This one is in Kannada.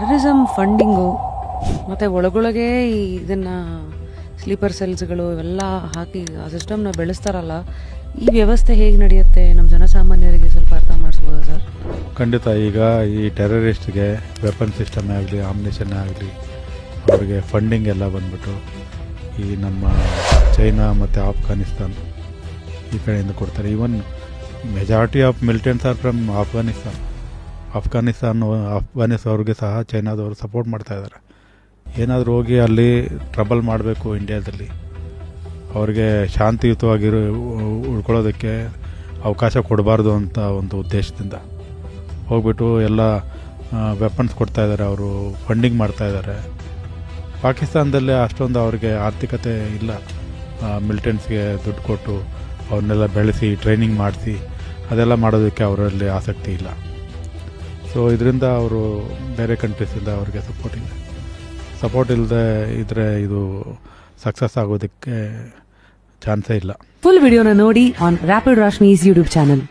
ಟೆರರಿಸಮ್ ಫಂಡಿಂಗು ಮತ್ತು ಒಳಗೊಳಗೆ ಇದನ್ನು ಸ್ಲೀಪರ್ ಸೆಲ್ಸ್ಗಳು ಇವೆಲ್ಲ ಹಾಕಿ ಆ ಸಿಸ್ಟಮ್ನ ಬೆಳೆಸ್ತಾರಲ್ಲ, ಈ ವ್ಯವಸ್ಥೆ ಹೇಗೆ ನಡೆಯುತ್ತೆ ನಮ್ಮ ಜನಸಾಮಾನ್ಯರಿಗೆ ಸ್ವಲ್ಪ ಅರ್ಥ ಮಾಡಿಸ್ಬೋದಾ ಸರ್? ಖಂಡಿತ. ಈಗ ಈ ಟೆರರಿಸ್ಟ್ಗೆ ವೆಪನ್ ಸಿಸ್ಟಮೇ ಆಗಲಿ, ಆಮ್ನೇಷನ್ನೇ ಆಗಲಿ, ಅವರಿಗೆ ಫಂಡಿಂಗ್ ಎಲ್ಲ ಬಂದ್ಬಿಟ್ಟು ಈ ನಮ್ಮ ಚೈನಾ ಮತ್ತು ಆಫ್ಘಾನಿಸ್ತಾನ್ ಈ ಕಡೆಯಿಂದ ಕೊಡ್ತಾರೆ. Even majority of militants are from Afghanistan ಅವ್ರಿಗೆ ಸಹ ಚೈನಾದವರು ಸಪೋರ್ಟ್ ಮಾಡ್ತಾ ಇದ್ದಾರೆ. ಏನಾದರೂ ಹೋಗಿ ಅಲ್ಲಿ ಟ್ರಬಲ್ ಮಾಡಬೇಕು ಇಂಡಿಯಾದಲ್ಲಿ, ಅವ್ರಿಗೆ ಶಾಂತಿಯುತವಾಗಿರೋ ಉಳ್ಕೊಳ್ಳೋದಕ್ಕೆ ಅವಕಾಶ ಕೊಡಬಾರ್ದು ಅಂತ ಒಂದು ಉದ್ದೇಶದಿಂದ ಹೋಗ್ಬಿಟ್ಟು ಎಲ್ಲ ವೆಪನ್ಸ್ ಕೊಡ್ತಾ ಇದ್ದಾರೆ, ಅವರು ಫಂಡಿಂಗ್ ಮಾಡ್ತಾ ಇದ್ದಾರೆ. ಪಾಕಿಸ್ತಾನದಲ್ಲೇ ಅಷ್ಟೊಂದು ಅವ್ರಿಗೆ ಆರ್ಥಿಕತೆ ಇಲ್ಲ, ಮಿಲಿಟೆಂಟ್ಸ್ಗೆ ದುಡ್ಡು ಕೊಟ್ಟು ಅವ್ರನ್ನೆಲ್ಲ ಬೆಳೆಸಿ ಟ್ರೈನಿಂಗ್ ಮಾಡಿಸಿ ಅದೆಲ್ಲ ಮಾಡೋದಕ್ಕೆ ಅವರಲ್ಲಿ ಆಸಕ್ತಿ ಇಲ್ಲ. ಸೊ ಇದರಿಂದ ಅವರು ಬೇರೆ ಕಂಟ್ರೀಸಿಂದ ಅವ್ರಿಗೆ ಸಪೋರ್ಟ್ ಇಲ್ಲದೆ ಇದ್ದರೆ ಇದು ಸಕ್ಸಸ್ ಆಗೋದಕ್ಕೆ ಚಾನ್ಸೇ ಇಲ್ಲ. ಫುಲ್ ವಿಡಿಯೋನ ನೋಡಿ ಆನ್ ರ್ಯಾಪಿಡ್ ರಾಶ್ಮೀಸ್ ಯೂಟ್ಯೂಬ್ ಚಾನಲ್.